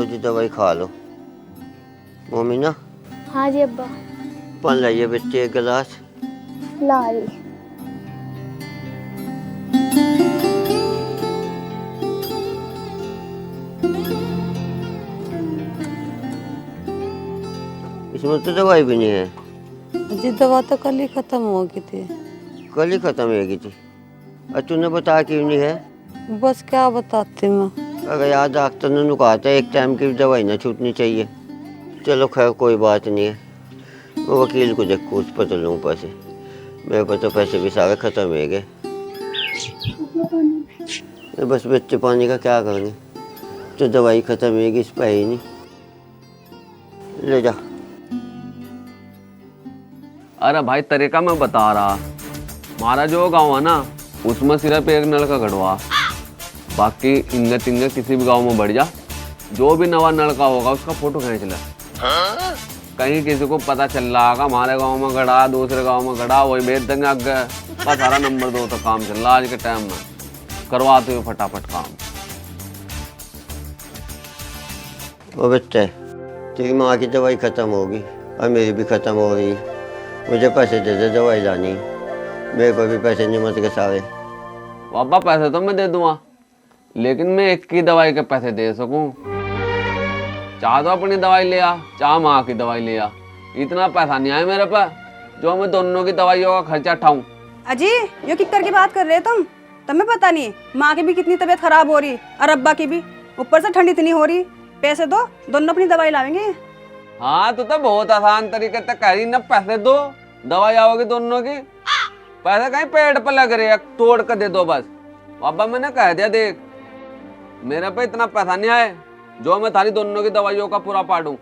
लो जी दवाई खा लो। मम्मी ना हाँ जी अब्बा। पानी लाइए बच्चे एक गिलास। ला रही। इसमें तो दवाई भी नहीं है जी। दवा तो कल ही खत्म हो गई थी। कल ही खत्म हो गई थी। और तूने बता क्यों नहीं है? बस क्या बताती मैं। अगर यार डॉक्टर ने कहा था एक टाइम की दवाई ना छूटनी चाहिए। चलो खैर कोई बात नहीं है। मैं वकील को देख पूछ पता लूँ पैसे। मेरे पास तो पैसे भी सारे खत्म हो गए। बस बच्चे पानी का क्या करेंगे, तो दवाई खत्म हो गई, इस पर ही नहीं। ले जा। अरे भाई तरीका मैं बता रहा, हमारा जो गांव है ना उसमें सिर्फ एक नल का गढ़वा, बाकी इंगे तिंगे किसी भी गांव में बढ़ जा, जो भी नवा नलका होगा उसका फोटो खींच ले। कहीं किसी को पता चल रहा होगा हमारे गांव में गड़ा, दूसरे गांव में गड़ा, वही भेज देंगे आगे। बस सारा नंबर 2 तो काम चल रहा आज के टाइम में, करवाते हुए फटाफट काम। वो बच्चे तेरी माँ की दवाई खत्म होगी और मेरी भी खत्म हो रही। मुझे पैसे दे दे दवाई लानी। मेरे को भी पैसे नहीं मत के सारे। बाबा पैसे तो मैं दे दूंगा, लेकिन मैं एक की दवाई के पैसे दे सकूं। चाह तो अपनी दवाई ले आ, चाह माँ की दवाई ले आ, इतना पैसा नहीं आया मेरे पास जो मैं दोनों की दवाइयों का खर्चा उठाऊं। अजी यो किक्कर की बात कर रहे तुम? तुम्हें पता नहीं माँ की भी कितनी तबीयत खराब हो रही और अब्बा की भी, ऊपर से ठंड इतनी हो रही। पैसे दो, दोनों अपनी दवाई लावेंगे। हाँ तो बहुत आसान तरीके से कह रही ना, पैसे दो दवाई आओगी दोनों की। पैसे कहीं पेट पर लग रहे हैं, तोड़ कर दे दो बस। बाबा मैंने कह दिया देख, मेरे पे इतना पैसा नहीं आए जो मैं थारी दोनों की दवाइयों का पूरा पाटूं।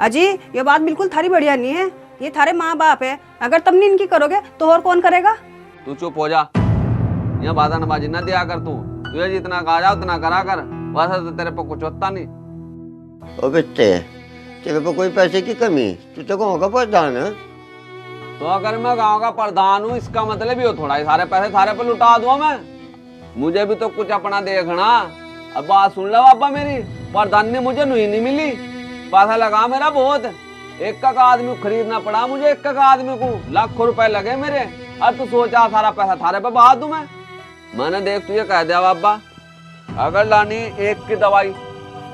अजी ये बात बिल्कुल थारी बढ़िया नहीं है। ये थारे माँ बाप है, अगर तुम नहीं इनकी करोगे तो और कौन करेगा? तू चुप हो जा, यहाँ बाजानबाजी ना दिया कर। तू तुझे जितना कहा जा उतना करा कर, वैसे तो तेरे पे कुछ होता नहीं। ओ बच्चे तेरे पे कोई पैसे की कमी? तू तो गाँव का प्रधान है। तो अगर मैं गांव का प्रधान हूँ इसका मतलब ही हो थोड़ा ही सारे पैसे सारे पे लुटा दूंगा मैं? मुझे भी तो कुछ अपना देखना। अब बात सुन लो बाबा मेरी, प्रधान ने मुझे नहीं मिली, पैसा लगा मेरा बहुत। एक का आदमी को खरीदना पड़ा मुझे, एक का आदमी को लाखों रुपए लगे मेरे। अब तू सोचा सारा पैसा थारे पे बहा दूं मैंने देख तुझे कह दिया बाबा, अगर लानी एक की दवाई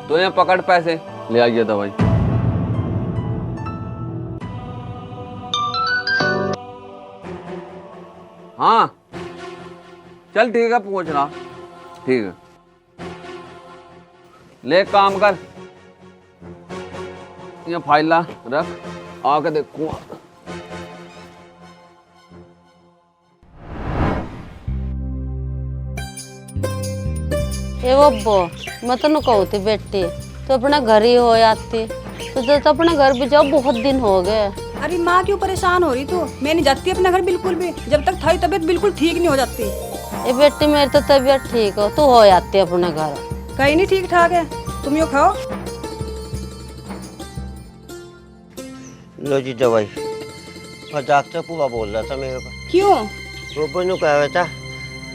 तो ये पकड़ पैसे ले आइए दवाई। हाँ चल ठीक है, पहुंच रहा। ठीक है ले काम कर, ये फाइल रख, आके देखूंगा। ए बब्बो मैं तो कहू थी बेटी तो अपना घर ही हो आती, तो अपने घर भी जाओ, बहुत दिन हो गए। अरे माँ क्यों परेशान हो रही तू? मैं नहीं जाती अपने घर बिल्कुल भी, जब तक थारी तबीयत बिल्कुल ठीक नहीं हो जाती। ए बेटी मेरी तो तबीयत ठीक हो, तू हो आती अपने घर। कहीं नहीं ठीक ठाक है, तुम यो खाओ। लो जी दवाई। और डॉक्टर पूरा बोल रहा था मेरे को। क्यों? वो बनो कह रहा था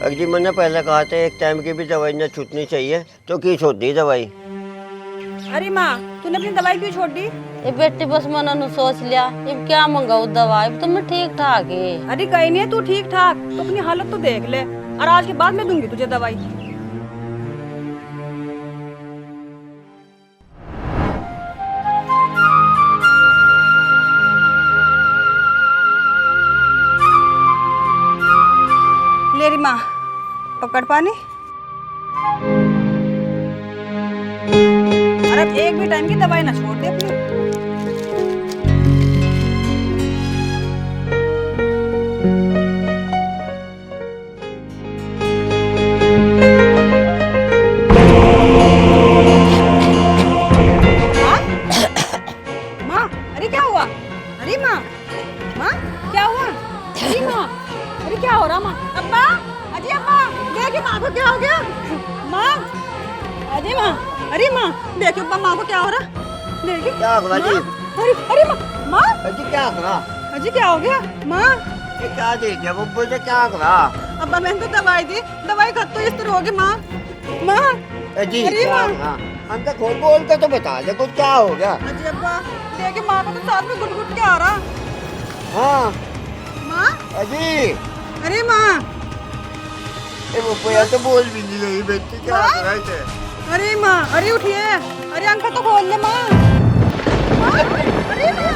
अजी मैंने पहले कहा था एक टाइम की भी दवाई न छूटनी चाहिए, तो क्यों छोड़ दी दवाई? अरे माँ तूने अपनी दवाई क्यों छोड़ दी? ए बेटी बस मैंने सोच लिया अब क्या मंगाऊ दवाई, तो मैं ठीक ठाक है। अरे कहीं नहीं है तू ठीक ठाक, तो अपनी हालत तो देख ले, और आज के बाद मैं दूंगी तुझे दवाई। ले री माँ पकड़ पानी। अरे एक भी टाइम की दवाई ना छोड़ दे अपनी। माँ अरे क्या हुआ? अरे माँ, माँ क्या हुआ? अरे माँ, अरे क्या हो रहा माँ? अब्बा, अजी अब्बा, देखिए माँ को क्या हो गया? माँ, अजी माँ, अरे माँ, देखिए अब्बा माँ को क्या हो रहा? देखिए क्या हो गया जी? अरे अरे माँ, माँ, अजी क्या करा? अजी क्या हो गया? माँ, ये क्या देख रहे हो? मुझे क्या करा? अब्बा मैंने तो दवाई दी, दवाई खत्म तो इस तरह होगी माँ। माँ, अजी अरे क्या माँ, करा? अंकल खोल बोल के तो बता दे कुछ क्या हो गया। अजी अब्बा देखिए माँ को तो साथ में गुट के आ रहा। हाँ माँ अजी अरे माँ ये वो पोया तो बोल भी नहीं रही बेटी क्या कर रहे थे। अरे माँ अरे उठिए अरे अंकल तो खोल ले माँ। माँ, अरे माँ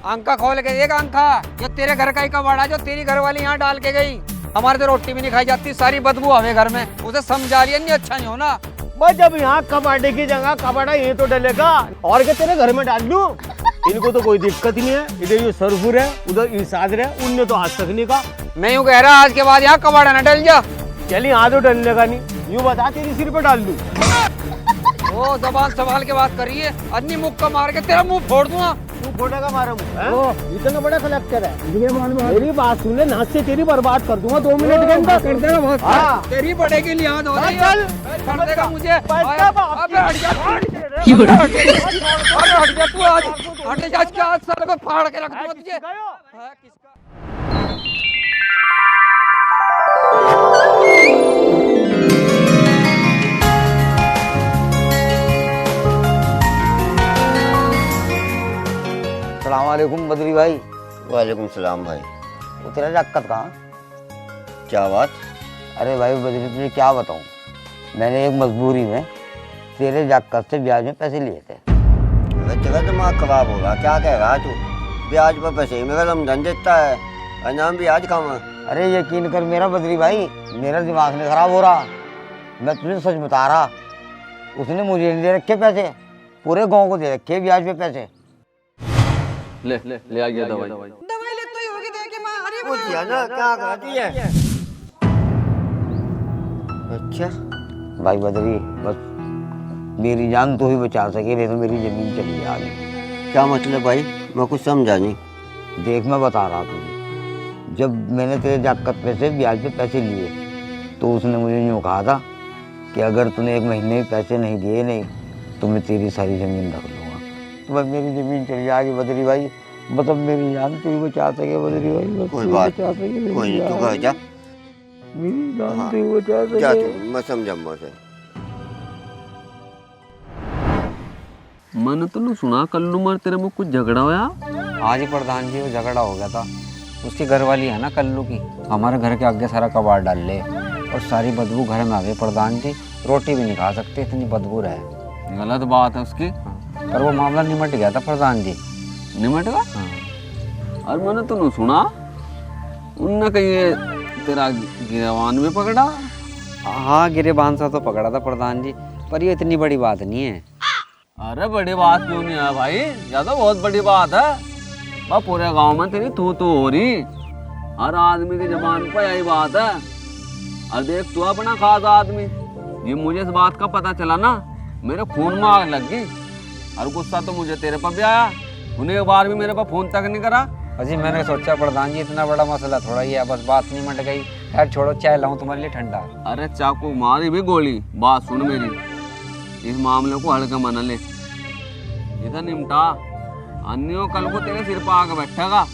अंका खोल के एक अंका ये तेरे घर का ही कबाड़ा जो तेरी घर वाली यहाँ डाल के गई। हमारे तो रोटी भी नहीं खाई जाती, सारी बदबू हमें घर में। उसे समझा लिया नहीं, अच्छा नहीं होना। बस जब यहाँ कबाड़े की जगह कबाड़ा ये तो डलेगा और क्या तेरे घर में डाल दूं? इनको तो कोई दिक्कत नहीं है। इधर ये सरफुर है उधर ईसाद है, उनने तो आज तक नहीं कहा। मैं यूँ कह रहा आज के बाद यहाँ कबाड़ा न डल जा। चलिए यहाँ तो डलने का नहीं, यूँ बता तेरी सिर पे डाल दूं। ओ जबान संभाल के बात करिए, अन्नी मुक्का मार के तेरा मुंह फोड़ दूंगा। तू फोड़ेगा मारा मुँह? इतना बड़ा कलेक्टर है, मेरी बात सुन ले, नाच से तेरी बर्बाद कर दूंगा 2 मिनट के अंदर। कर देगा बहुत। हाँ तेरी बढ़ेगी लिहाज हो रही है। चल कर देगा मुझे। अबे हट जा तू, आज हट जा क्या आज साले को फाड़ के रख दूंगा तुझे। हाँ, किसका सलामवालेकुम बद्री भाई। वालेकुम सलाम भाई। वो तेरा जाकत कहाँ? क्या बात? अरे भाई बद्री तुझे क्या बताऊँ, मैंने एक मजबूरी में तेरे जाकत से ब्याज में पैसे लिए थे। तेरा दिमाग खराब होगा, क्या कह रहा तू? ब्याज पर पैसे मेरा रमजान देता है, अनाम ब्याज खावा। अरे यकीन कर मेरा बद्री भाई, मेरा दिमाग नहीं खराब हो रहा, मैं तुझे सच बता रहा। उसने मुझे नहीं दे रखे पैसे, पूरे गाँव को दे रखे ब्याज पे पैसे। ले आ गया दवाई। दवाई ले तो ही होगी देखिए माँ। अरे वो माँ किया ना क्या कहती है? अच्छा भाई बद्री बस मेरी जान तो ही बचा सके, नहीं तो मेरी जमीन चली जाएगी। क्या मतलब भाई? मैं कुछ समझा नहीं। देख मैं बता रहा तुझे, जब मैंने तेरे जाकत पे से ब्याज पे पैसे लिए तो उसने मुझे यूँ कहा था कि अगर तूने 1 महीने में पैसे नहीं दिए नहीं तो मैं तेरी सारी ज़मीन रख लूँगा। तो बस मेरी ज़मीन चली जाएगी बद्री भाई, बस अब मेरी जान तू ही बचा सके बद्री भाई। बस कोई तू बात बचा सके मेरी कोई नहीं, तू जान। घर जा। मेरी जान हाँ, तू ही बचा जा सके। तू, मैं समझा मुझे। मैंने तो नहीं सुना कल्लू मर तेरे में कुछ झगड़ा होया। आज ही प्रधान जी वो झगड़ा हो गया था। उसकी घरवाली है ना कल्लू की, हमारे घर के आगे सारा कबाड़ डाल ले और सारी बदबू घर में आ गई। प्रधान जी रोटी भी नहीं खा सकते, इतनी बदबू रहे। गलत बात है उसकी। पर वो मामला निमट गया था प्रधान जी। निमट का? हाँ। और मैंने तो नहीं सुना उनने कहीं ये तेरा गिरवान में पकड़ा। हाँ गिरेबान सा तो पकड़ा था प्रधान जी, पर ये इतनी बड़ी बात नहीं है। अरे बड़ी बात क्यों नहीं है भाई, या तो बहुत बड़ी बात है। वह पूरे गांव में तेरी तू हो रही, हर आदमी की जबान पर यही बात है। और देख तू अपना खास आदमी, ये मुझे इस बात का पता चला ना मेरे खून में आग लग गई। और गुस्सा तो मुझे तेरे पर भी आया, उन्हें एक बार भी मेरे पर फोन तक नहीं करा। अजी मैंने सोचा प्रधान जी इतना बड़ा मसला थोड़ा ही है, बस बात नहीं मट गई। यार छोड़ो, चाय लाऊं तुम्हारे लिए ठंडा। अरे चाकू मारी भी गोली, बात सुन मेरी, इस मामले को हल्का मना ले, इधर निमटा, अन्यों कल को तेरे सिर पर आके बैठेगा।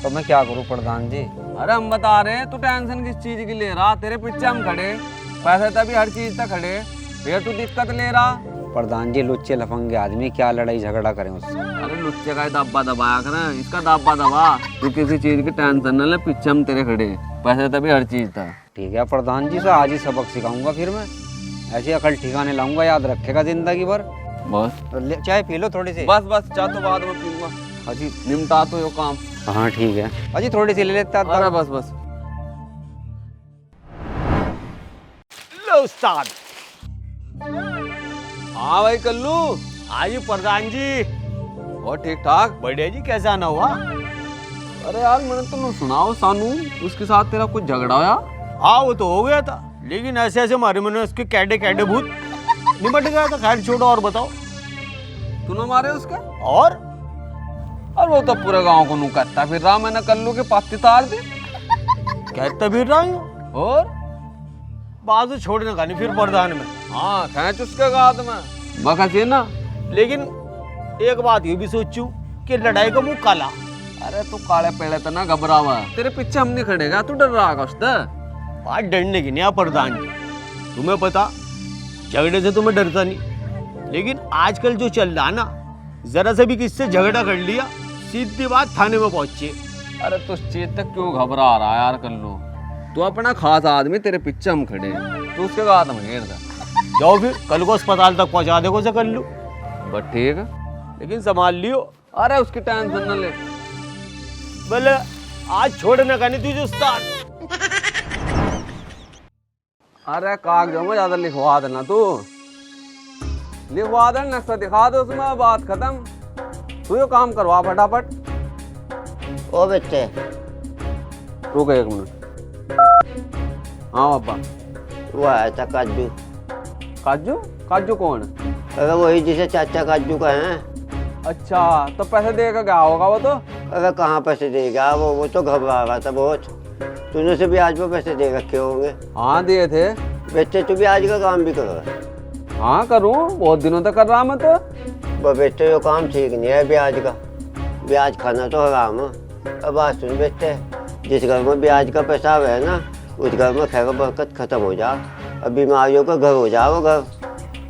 तो मैं क्या करूं प्रधान जी? अरे हम बता रहे तू टेंशन किस चीज की ले रहा, तेरे पीछे हम खड़े, पैसे तभी हर चीज तक खड़े, फिर तू दिक्कत ले रहा। प्रधान जी लुच्चे लफंगे आदमी, क्या लड़ाई झगड़ा करें उससे? अरे लुच्चे का दाब्बा दबाया कर, इसका दाब्बा दबा, तू किसी चीज की टेंशन न ले, पीछे हम तेरे खड़े, पैसे तभी हर चीज था। ठीक है प्रधान जी, से आज ही सबक सिखाऊंगा, फिर मैं ऐसी अकल ठिकाने लाऊंगा, याद रखेगा जिंदगी भर। बस चाय पी लो थोड़ी सी। बस चाह तो बाद में पीऊंगा। अजी निमटा तो यो काम। हाँ ठीक है अजी, थोड़ी सी ले लेता। अरे बस लो उस्ताद। हाँ भाई कल्लू, आइए प्रधान जी। और ठीक ठाक? बढ़िया जी, कैसा आना हुआ? अरे यार मैंने तुम सुनाओ सानू, उसके साथ तेरा कुछ झगड़ा होया? हाँ वो तो हो गया था, लेकिन ऐसे ऐसे मारे मैंने उसके कैडे कैडे भूत निपट गया था। खैर छोड़ो, और बताओ। तूने मारे उसके? और वो तो पूरे गांव को नू कहता फिर रहा, मैंने कल्लू के पाती तार दी। कहता फिर रहा हूँ, और बात तो छोड़ने का नहीं फिर प्रधान में। हाँ खैच उसके गाद में बकसी ना। लेकिन एक बात ये भी सोचू कि लड़ाई का मुंह काला। अरे तू काले पेड़े तो ना घबरावा, तेरे पीछे हम नहीं खड़ेगा, तू डर रहा उससे। बात डरने की नहीं है प्रधान जी, तुम्हें पता झगड़े से तो मैं डरता नहीं, लेकिन आजकल जो चल रहा ना, जरा से भी किससे झगड़ा कर लिया सीधी बात थाने में पहुंचे। अरे तू इस चीज तक क्यों घबरा रहा है यार कल्लू, तू अपना खास आदमी, तेरे पीछे हम खड़े हैं, तू उसके बाद हम घेर दे। जाओ फिर कल को अस्पताल तक पहुंचा दे को से कर लूं, बस ठीक है, लेकिन संभाल लियो। अरे उसकी टेंशन न ले। बोले आज छोड़ने का नहीं तुझे उस्ताद। अरे कागजों में ज्यादा लिखवा देना, तू लिखवा दे, नक्शा दिखा दे, उसमें बात खत्म। तू ये काम करवा फटाफट। ओ बेटे, रुक एक मिनट। हाँ पापा। वो आया था काजू। काजू? काजू कौन? अरे वही जिसे चाचा काजू का है। अच्छा, तो पैसे देगा क्या होगा वो तो? अरे कहाँ पैसे देगा वो तो घबरा रहा था बहुत। तूने से ब्याज पे पैसे दे रखे होंगे। हाँ दिए थे। बेटे तू ब्याज का काम भी कर रहा है? हाँ करूँ, बहुत दिनों तक कर रहा मैं तो। वो बेटे ये काम ठीक नहीं है ब्याज का, ब्याज खाना तो हराम है। अब बात सुन बेटे, जिस घर में ब्याज का पैसा है ना, उस घर में खैर बरकत खत्म हो जा, अब बीमारियों का घर हो जा वो घर।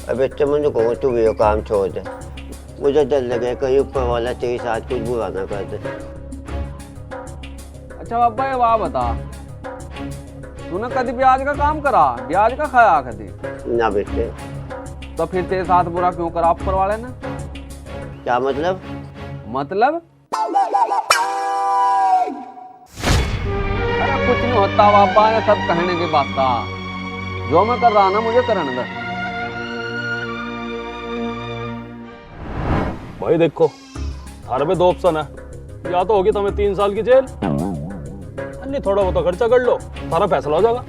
अब बेटे मुझे कहूँ तू भी ये काम छोड़ दे, मुझे डर लगे कहीं ऊपर वाला तेरे साथ कुछ बुरा ना कर दे। अच्छा पापा ये बात बता, तूने कभी ब्याज का काम करा, ब्याज का खाया कभी? ना बेटे। तो फिर तेरे साथ बुरा क्यों करा ऊपर वाले ने? क्या मतलब? मतलब अरे कुछ नहीं होता बाबा, ये सब कहने की बात था। जो मैं कर रहा ना मुझे करने दे। भाई देखो थारे पे 2 ऑप्शन है, या तो होगी तुम्हें 3 साल की जेल, नहीं थोड़ा बहुत खर्चा कर लो, सारा फैसला हो जाएगा।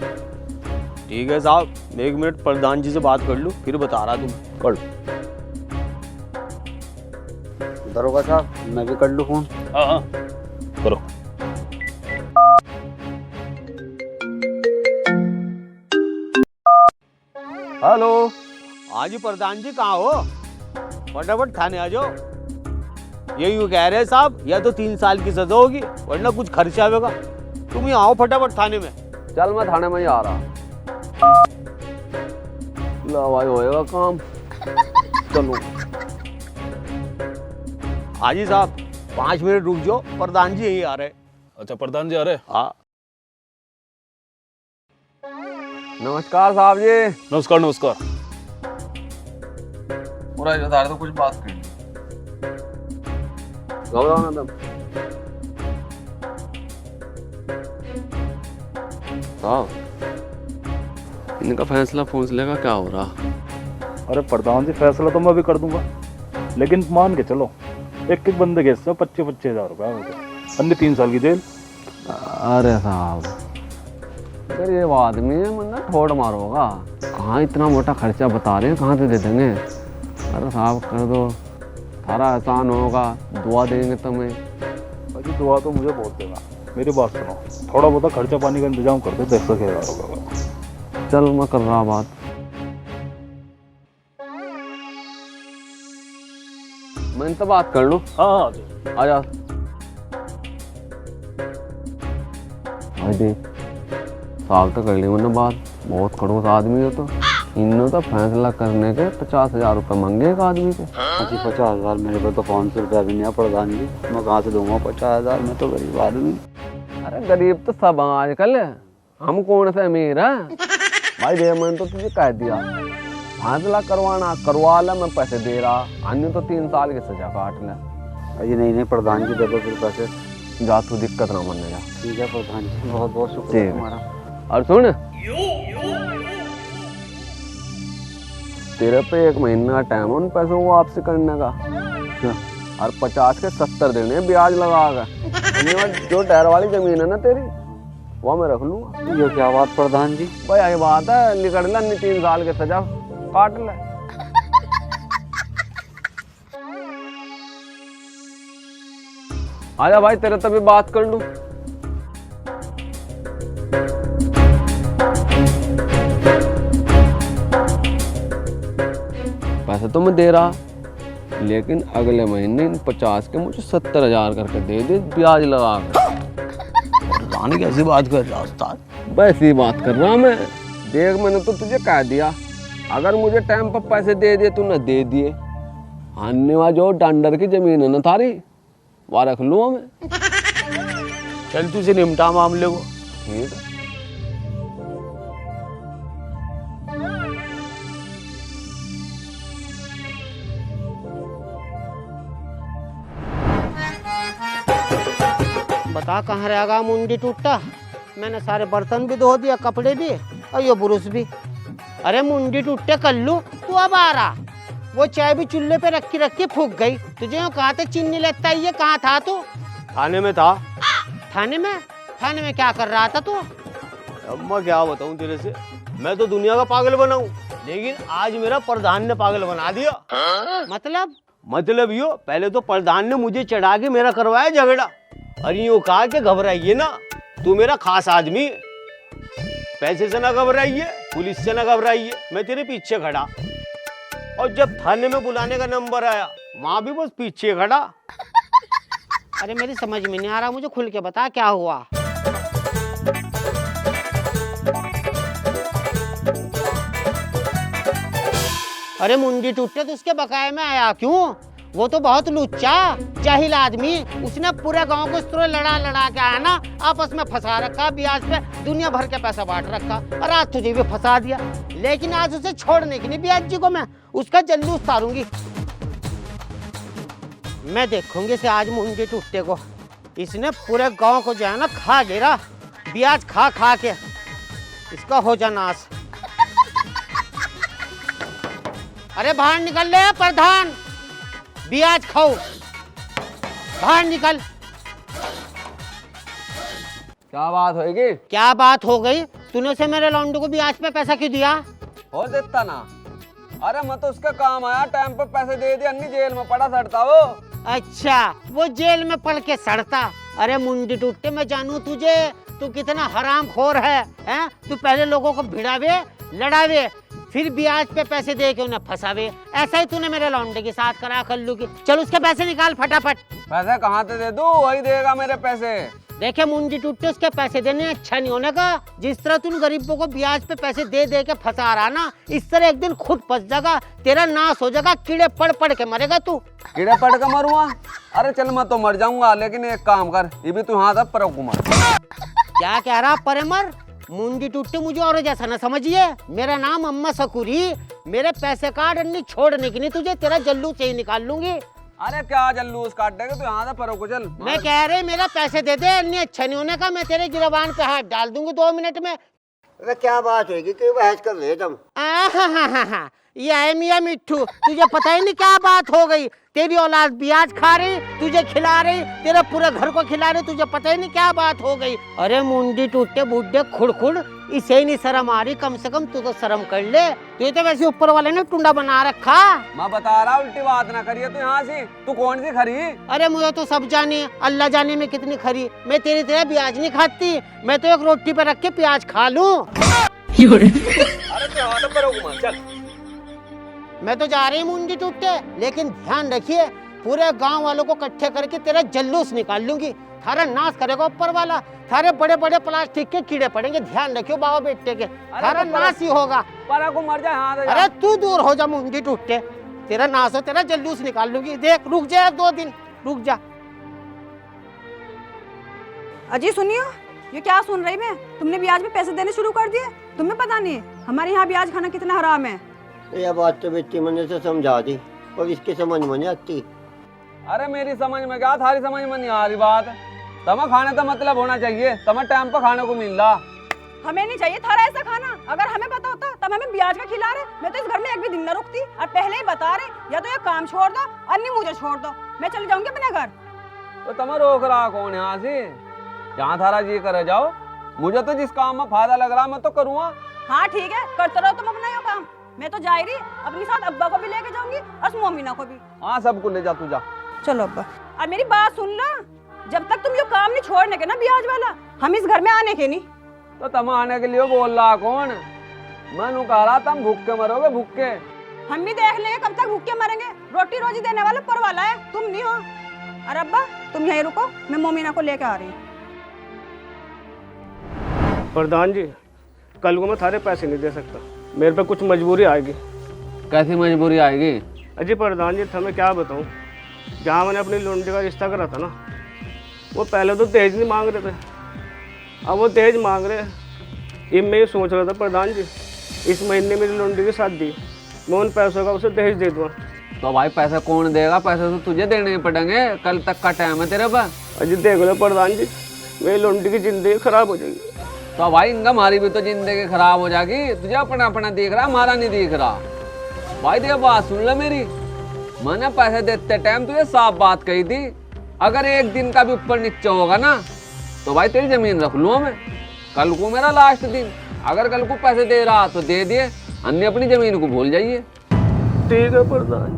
ठीक है साहब, मैं 1 मिनट प्रधान जी से बात कर लूं, फिर बता रहा तुम्हें। कर दरोगा साहब, मैं भी कर लूँ फोन? हाँ हाँ करो। हेलो। आज ही प्रधान जी कहाँ हो? फटाफट थाने आ जाओ। ये यूँ कह रहे हैं साहब, या तो 3 साल की सजा होगी वरना कुछ खर्चा आएगा। तुम ही आओ फटाफट थाने में। चल मैं थाने में ही आ रहा। ला भाई होएगा काम। चलो। हाजी साहब 5 मिनट रुक जाओ, प्रधान जी यही आ रहे। अच्छा प्रधान जी आ रहे? हाँ नमस्कार साहब जी। नमस्कार नमस्कार। पूरा बता रहे तो कुछ बात करनी। घबराओ ना तुम। साहब इनका फैसला फैसले का क्या हो रहा? अरे प्रधान जी फैसला तो मैं भी कर दूंगा, लेकिन मान के चलो एक बंदे के हिस्से 25-25 हजार रुपया हो गया, अन्य 3 साल की जेल। अरे साहब फिर ये आदमी है मतलब ठोड़ मारोगा, कहाँ इतना मोटा खर्चा बता रहे हैं, कहाँ से दे देंगे? अरे साहब कर दो, सारा आसान होगा, दुआ देंगे तुम्हें। अजी दुआ तो मुझे बहुत देगा, मेरी बात सुनो, थोड़ा बहुत खर्चा पानी का इंतजाम कर दो, 10,000 होगा। चल मैं कर रहा बात। मैं इनसे बात कर लूँ? हाँ हाँ जी आ जा। भाई देख साहब तो कर ली मैंने बात, बहुत खड़ूस आदमी है, तो इन्होंने तो फैसला करने के 50,000 रुपये मांगे एक आदमी के। 50,000 मेरे पे तो 500 रुपया भी नहीं है प्रधान जी, मैं कहाँ से दूंगा 50,000? मैं तो गरीब आदमी। अरे गरीब तो सब आजकल है, हम कौन से अमीर है? भाई दे, मैंने तो तुझे कह दिया फैसला करवाना करवा ले, मैं पैसे दे रहा, अन्य तो 3 साल की सजा काट ले। अजी नहीं प्रधान जी दे दो फिर पैसे। जा तू दिक्कत ना बनने जा। ठीक है प्रधान जी, बहुत बहुत शुक्रिया तुम्हारा। और सुन, तेरे पे 1 महीने का टाइम है उन पैसों को वापसी करने का, और 50 के 70 देने ब्याज लगा कर। जो टहर वाली जमीन है ना तेरी, वो मैं रख लूंगा। ये क्या बात प्रधान जी? भाई यही बात है, निकल ले, 3 साल के सजा काट ले। आजा भाई, तेरे तभी बात कर लूं। पैसे तो मैं दे रहा, लेकिन अगले महीने इन 50 के मुझे 70,000 करके दे दे ब्याज लगा कर। प्रधान कैसी बात कर रहा उस्ताद? वैसी बात कर रहा मैं। देख मैंने तो तुझे कह दिया, अगर मुझे टाइम पर पैसे दे दिए तूने दे दिए, आने वाला जो डंडर की जमीन है ना थारी वहाँ रख लूँगा मैं। चल तुझे निपटा मामले को। ठीक है। बता कहाँ रहेगा मुंडी टूटा। मैंने सारे बर्तन भी धो दिया, कपड़े भी और ये बुरुश भी। अरे मुंडी टूटे कल्लू, तू अब आ रहा। वो चाय भी चूल्हे पे रखी फूक गई। तुझे यूँ कहा था चीनी लेता ही है, कहाँ था तू? थाने में था। थाने में क्या कर रहा था तू? अम्मा क्या बताऊं तेरे से, मैं तो दुनिया का पागल बनाऊं, लेकिन आज मेरा प्रधान ने पागल बना दिया। मतलब यो, पहले तो प्रधान ने मुझे चढ़ा के मेरा करवाया झगड़ा और यूँ कहा कि घबराइए ना, तू मेरा खास आदमी है, पैसे से ना घबराइए, पुलिस से ना घबराइए, मैं तेरे पीछे खड़ा। और जब थाने में बुलाने का नंबर आया वहां भी बस पीछे खड़ा। अरे मेरी समझ में नहीं आ रहा, मुझे खुल के बता क्या हुआ। अरे मुंडी टूटे तो उसके बकाये में आया क्यों? वो तो बहुत लुच्चा जाहिल आदमी, उसने पूरे गांव को इस तरह लड़ा के आया ना, आपस में फंसा रखा, ब्याज पे दुनिया भर के पैसा बांट रखा, और आज तुझे भी फंसा दिया। लेकिन आज उसे छोड़ने की नहीं ब्याज जी को मैं उसका जल्लूस उतारूंगी। मैं देखूंगी इसे आज मुंडी टूटे को। इसने पूरे गांव को जो है ना खा गिरा, ब्याज खा के इसका हो जा नाश। अरे बाहर निकल ले प्रधान, ब्याज खाओ, बाहर निकल। क्या बात होगी? क्या बात हो गई? तूने से मेरे लौंडू को ब्याज पे पैसा क्यों दिया? हो देता ना। अरे मैं तो उसका काम आया, टाइम पर पैसे दे दिया, अन्नी जेल में पड़ा सड़ता वो। अच्छा, वो जेल में पड़ के सड़ता। अरे मुंडी टूटे, मैं जानू तुझे, तू कितना हरामखोर है, हैं? तू पहले लोगों को भिड़ावे, लड़ावे, फिर ब्याज पे पैसे दे के उन्हें फंसावे। ऐसा ही तूने मेरे लौंडे के साथ करा कल्लू की। चल उसके पैसे निकाल फटाफट। पैसे कहाँ से दे दूं? वही देगा मेरे पैसे। देखे मुंडी टूटे, उसके पैसे देने अच्छा नहीं होने का। जिस तरह तू गरीबों को ब्याज पे पैसे दे के फंसा रहा ना, इस तरह एक दिन खुद फंस जाएगा, तेरा नाश हो जाएगा, कीड़े पड़ के मरेगा तू। कीड़े पड़ के मरूंगा? अरे चल मैं तो मर जाऊंगा, लेकिन एक काम कर, ये भी तू यहाँ था पर कुमार। क्या कह रहा परमर? मुंडी टूटे मुझे और जैसा ना समझिए, मेरा नाम अम्मा सकूरी। मेरे पैसे काट, अन्नी छोड़ने की नहीं तुझे, तेरा जल्लू से ही निकाल लूंगी। अरे क्या जल्लूस काट देगा तू? यहाँ था पर को चल। मैं कह रही मेरा पैसे दे दे, अन्नी अच्छा नहीं होने का, मैं तेरे गिरबान पे हाथ डाल दूंगी 2 मिनट में। अरे क्या बात होगी, क्यों बहस कर रहे तुम? ये है मियाँ मिट्ठू, तुझे पता ही नहीं क्या बात हो गई। तेरी औलाद ब्याज खा रही, तुझे खिला रही, तेरे पूरे घर को खिला रही, तुझे पता ही नहीं क्या बात हो गई। अरे मुंडी टूटे बूढ़े खुड़, इसे ही नहीं शर्म आ रही, कम से कम तू तो शर्म कर ले। तू तो वैसे ऊपर वाले ने टुंडा बना रखा। मैं बता रहा, उल्टी बात ना करिए तू यहाँ से। तू कौन सी खरी? अरे मुझे तो सब जाने, अल्लाह जाने में कितनी खरी। मैं तेरी तरह ब्याज नहीं खाती, मैं तो एक रोटी पे रख के प्याज खा लूं। अरे तू यहाँ था पर कुमार चल। मैं तो जा रही मुंडी टूटे, लेकिन ध्यान रखिए, पूरे गांव वालों को इकट्ठे करके तेरा जल्लूस निकाल लूंगी। थारा नाश करेगा ऊपर वाला, थारे बड़े बड़े प्लास्टिक के कीड़े पड़ेंगे, ध्यान रखियो बाबा बेटे के, थारा नाश ही होगा। पर को मर जा यहाँ से। अरे तू दूर हो जा मुंडी टूटे, तेरा नाश हो, तेरा जल्लूस निकाल लूंगी। देख रुक जा 2 दिन, रुक जा। अजी सुनियो, ये क्या सुन रही मैं? तुमने ब्याज पे पैसे देने शुरू कर दिए? तुम्हें पता नहीं हमारे यहाँ ब्याज खाना कितना हराम है? ये बात तो बेटी मैंने से समझा दी, और इसकी समझ में नहीं आती। अरे मेरी समझ में क्या, थारी समझ में नहीं आ रही बात। तमा खाने का मतलब होना चाहिए, तमा टाइम पर खाने को मिल रहा। हमें नहीं चाहिए थारा ऐसा खाना। अगर हमें पता होता तब हमें ब्याज का खिला रहे, मैं तो इस घर में एक भी दिन न रुकती। और पहले ही बता रहे, या तो ये काम छोड़ दो, अन्य मुझे छोड़ दो, मैं चली जाऊंगी अपने घर। तो तमा रोक रहा कौन यहाँ से? जहाँ थारा जी करे जाओ, मुझे तो जिस काम में फायदा लग रहा मैं तो करूँगा। हाँ ठीक है, करते रहो तुम अपना ये काम। मैं तो जा रही, अपने साथ अब्बा को भी लेके जाऊंगी और मोमिना को भी। हाँ सबको ले जा, तू जा। चलो अब्बा। और मेरी बात सुन लो, जब तक तुम ये काम नहीं छोड़ने के ना ब्याज वाला, हम इस घर में आने के नहीं। तो तमा आने के लिए बोल रहा कौन? मैं कह रहा तुम भूख के मरोगे, भूख के। हम भी देख लेंगे कब तक भूखे मरेंगे। रोटी रोजी देने वाला ऊपर वाला है, तुम नहीं हो। अरे अब्बा तुम यहीं रुको, मैं मोमिना को लेके आ रही हूँ। प्रधान जी, कल को मैं सारे पैसे नहीं दे सकता, मेरे पे कुछ मजबूरी आएगी। कैसी मजबूरी आएगी? अजी प्रधान जी, मैं क्या बताऊँ, जहाँ मैंने अपनी लोंडी का रिश्ता करा था ना, वो पहले तो दहेज नहीं मांग रहे थे, अब वो दहेज मांग रहे हैं। ये मैं ये सोच रहा था प्रधान जी, इस महीने मेरी लोंडी की शादी, मैं उन पैसों का उसे दहेज दे दूँगा। तो भाई पैसे कौन देगा? पैसे तो तुझे देने पड़ेंगे, कल तक का टाइम है तेरे पास। अजी देख लो प्रधान जी, मेरी लोंडी की ज़िंदगी खराब हो जाएगी। तो भाई इनका हमारी भी तो जिंदगी खराब हो जाएगी। तुझे अपना अपना दिख रहा, हमारा नहीं दिख रहा। भाई देख बात सुन ले मेरी, मैंने पैसे देते टाइम तुझे साफ बात कही थी, अगर एक दिन का भी ऊपर नीचे होगा ना तो भाई तेरी जमीन रख लूँ मैं। कल को मेरा लास्ट दिन, अगर कल को पैसे दे रहा तो दे दिए, अन्य अपनी जमीन को भूल जाइए। ठीक है प्रधान।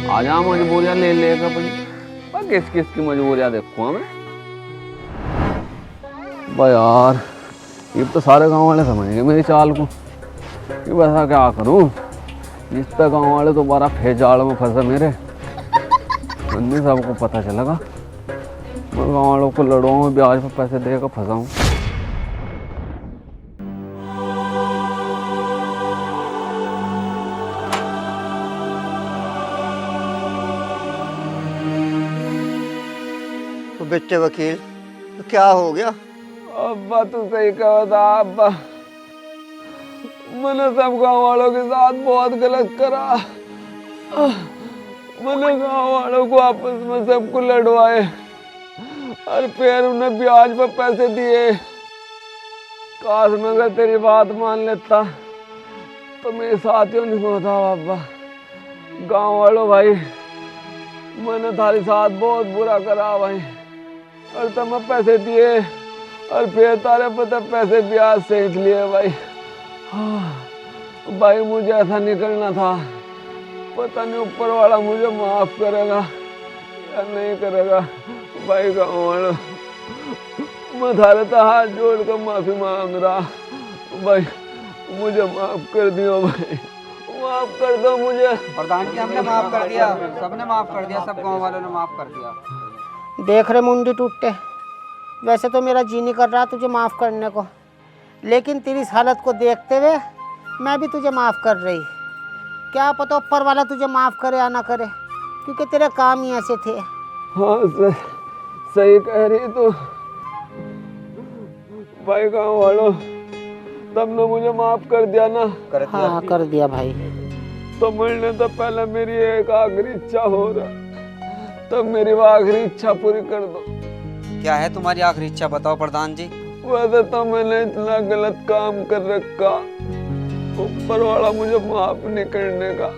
आ जा मजबूरियाँ ले लेगा अपनी, किस किस की मजबूरियाँ देखो हमें। भाई यार ये तो सारे गांव वाले समझेंगे मेरी चाल को कि वैसा क्या करूं, जिस पे गांव वाले दोबारा फिर जाल में फंसे मेरे, अन्य सबको पता चलेगा मैं गांव वालों को लड़ूंगा, ब्याज पर पैसे देकर फंसाऊं। बेटे वकील, तो क्या हो गया? अब्बा तू सही कहा था अब्बा, मैंने सब गांव वालों के साथ बहुत गलत करा। मैंने गांव वालों को आपस में सबको लड़वाए और फिर उन्हें ब्याज पर पैसे दिए। काश मैं अगर तेरी बात मान लेता तो मेरे साथियों नहीं होता। अब्बा गांव वालों भाई, मैंने तुम्हारे साथ बहुत बुरा करा भाई, और तब मैं पैसे दिए और फिर तारे पता पैसे ब्याज से लिए भाई। भाई मुझे ऐसा नहीं करना था, पता नहीं ऊपर वाला मुझे माफ करेगा या नहीं करेगा। भाई गाँव वालों, मैं थारे तो हाथ जोड़ कर माफी मांग रहा भाई, मुझे माफ कर दियो भाई, माफ कर दो मुझे। प्रधान जी हमने माफ कर दिया, सबने माफ कर दिया, सब गांव वालों ने माफ कर दिया। देख रहे मुंडी टूटते, वैसे तो मेरा जी नहीं कर रहा तुझे माफ़ करने को, लेकिन तेरी इस हालत को देखते हुए मैं भी तुझे माफ़ कर रही। क्या पता ऊपर वाला तुझे माफ़ करे या ना करे, क्योंकि तेरे काम ही ऐसे थे। हाँ सही कह रही तू भाई। गाँव वालों, तुमने मुझे माफ कर दिया ना? हाँ कर दिया भाई। तो मरने तो पहले मेरी एक आखिरी इच्छा हो रहा, तब मेरी वो आखिरी इच्छा पूरी कर दो। क्या है तुम्हारी आखिरी इच्छा, बताओ प्रधान जी। वैसे तो मैंने इतना गलत काम कर रखा, ऊपर वाला मुझे माफ नहीं करने का,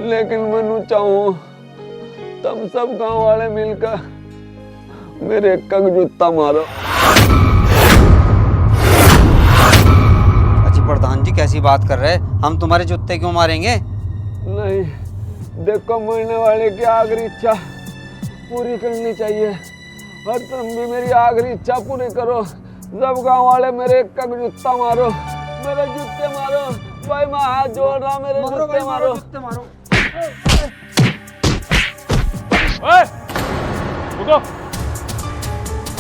लेकिन मैं चाहूँ तुम सब गांव वाले मिलकर मेरे एक का जूता मारो। अच्छा प्रधान जी कैसी बात कर रहे, हम तुम्हारे जूते क्यों मारेंगे? नहीं देखो, मरने वाले की आखिरी इच्छा पूरी करनी चाहिए, और तुम भी मेरी आखिरी इच्छा पूरी करो। सब गांव वाले मेरे एक का जूता मारो, मेरे जूते मारो भाई, मैं हाथ जोड़ रहा, मेरे जूते मारो। रुको,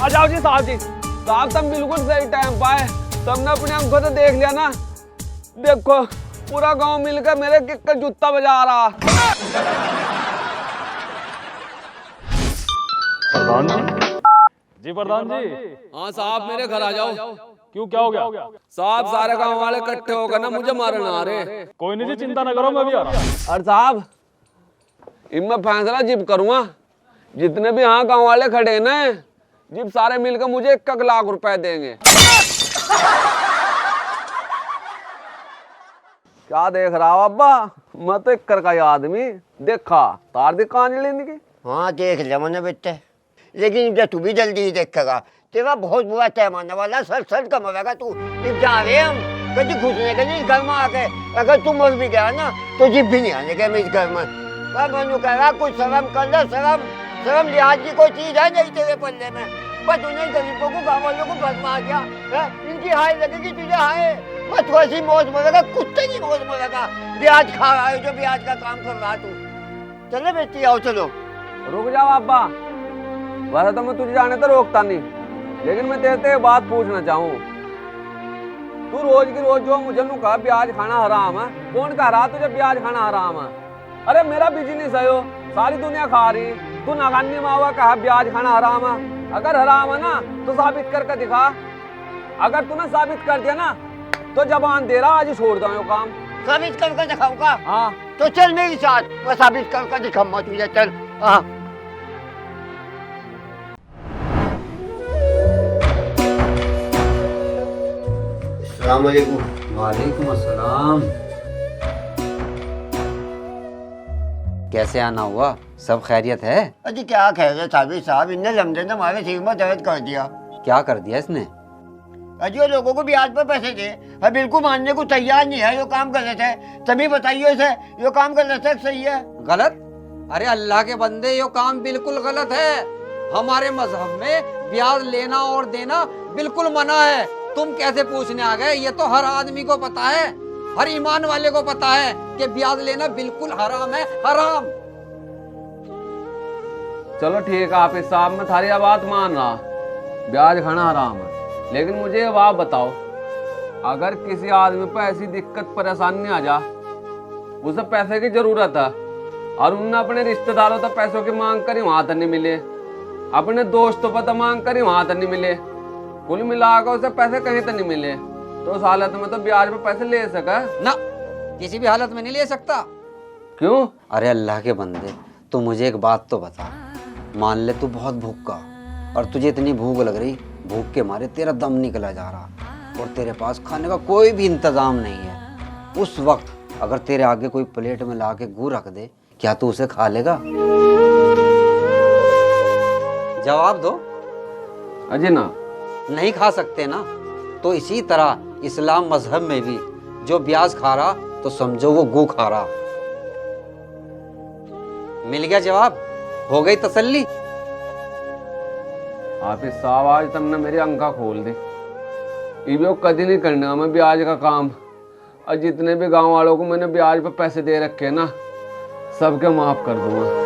आ जाओ जी साहब जी। साहब तुम बिल्कुल सही टाइम पाए, तुमने अपनी आंखों से देख लिया ना, देखो पूरा गांव मिलकर मेरे किक का जूता बजा रहा। प्रधान जी प्रधान जी। हाँ साहब मेरे घर आ जाओ। क्यों, क्या हो गया? साहब सारे गांव वाले इकट्ठे होकर ना मुझे मारना आ रहे। कोई नहीं जी, चिंता न करो, मैं भी आ रहा हूँ। और साहब इनमें फैसला जिप करूंगा, जितने भी यहाँ गांव वाले खड़े ना जिप सारे मिलकर मुझे 1 लाख रुपए देंगे। क्या देख रहा हो अब्बा, मैं तो 1 का आदमी देखा तार दी कान लेने की। हाँ देख लिया मैंने बेटे, लेकिन जब तू भी जल्दी ही देखेगा, तेरा बहुत बुरा टाइम आने वाला, सर कमाएगा तू। जब जा रहे हम कभी घुसने के नहीं घर में आके, अगर तू मर भी गया ना तो जिप भी नहीं आने के मेरे घर में। मैं कह रहा कुछ शर्म कर ले, शर्म लिहाज की कोई चीज है नहीं तेरे पल्ले में। पर तूने गरीबों को गाँव वालों को बदमा दिया है? इनकी हाय लगेगी तुझे हाय, मत वैसी मौज मरेगा, कुत्ते की मौज मरेगा। ब्याज खा रहा है जो ब्याज का काम कर रहा तू। चले बेटी आओ चलो। रुक जाओ अब्बा, वैसे तो मैं तुझे जाने तो रोकता नहीं, लेकिन मैं तेरे से बात पूछना चाहूँ। तू रोज की रोज जो मुझे नु कहा ब्याज खाना हराम है, कौन कह रहा तुझे ब्याज खाना हराम है? अरे मेरा बिजनेस है यो, सारी दुनिया खा रही, तू नागानी मावा कहा ब्याज खाना हराम है। अगर हराम है ना तो साबित करके दिखा। अगर तूने साबित कर दिया ना तो जबान दे रहा आज ही छोड़ दो काम। साबित करके दिखाऊंगा? हाँ तो चल मेरे साथ, मैं साबित करके दिखाऊंगा तुझे। चल हाँ। अस्सलाम वालेकुम। वालेकुम अस्सलाम। कैसे आना हुआ? सब खैरियत है? अजी क्या कह रहे साहब, इनने लमदे ने हमारे सिर में दर्द कर दिया। क्या कर दिया इसने? अजी वो लोगों को ब्याज पर पैसे दे, अब बिल्कुल मानने को तैयार नहीं है। ये काम गलत है, तभी बताइए इसे ये काम गलत है सही है? गलत? अरे अल्लाह के बंदे, ये काम बिल्कुल गलत है। हमारे मजहब में ब्याज लेना और देना बिल्कुल मना है। तुम कैसे पूछने आ गए? ये तो हर आदमी को पता है, हर ईमान वाले को पता है कि ब्याज लेना बिल्कुल हराम है, हराम। चलो ठीक है हाफिज साहब, मैं थारी बात मान रहा, ब्याज खाना हराम है। लेकिन मुझे ये बात बताओ, अगर किसी आदमी पर ऐसी दिक्कत परेशानी आ जा, उसे पैसे की जरूरत है और उन्हें अपने रिश्तेदारों तक पैसों की मांग करी वहां तक नहीं मिले, अपने दोस्तों पर तक मांग करी वहां तक नहीं मिले, कुल मिलाकर उसे पैसे कहीं तक नहीं मिले, तो उस हालत में तो ब्याज पर पैसे ले सका ना? किसी भी हालत में नहीं ले सकता। क्यों? अरे अल्लाह के बंदे, तू मुझे एक बात तो बता। मान ले तू बहुत भूखा और तुझे इतनी भूख लग रही, भूख के मारे तेरा दम निकला जा रहा और तेरे पास खाने का कोई भी इंतजाम नहीं है। उस वक्त अगर तेरे आगे कोई प्लेट में ला के गू रख दे, क्या तू उसे खा लेगा? जवाब दो। अजी ना, नहीं खा सकते ना? तो इसी तरह इस्लाम मजहब में भी जो ब्याज खा रहा तो समझो वो गू खा रहा। मिल गया जवाब? हो गई तसल्ली? हाफिज साहब आज तुमने मेरी आंखा खोल दी। ये कभी नहीं करना मैं ब्याज का काम। और जितने भी गांव वालों को मैंने ब्याज पर पैसे दे रखे ना, सबके माफ कर दूंगा।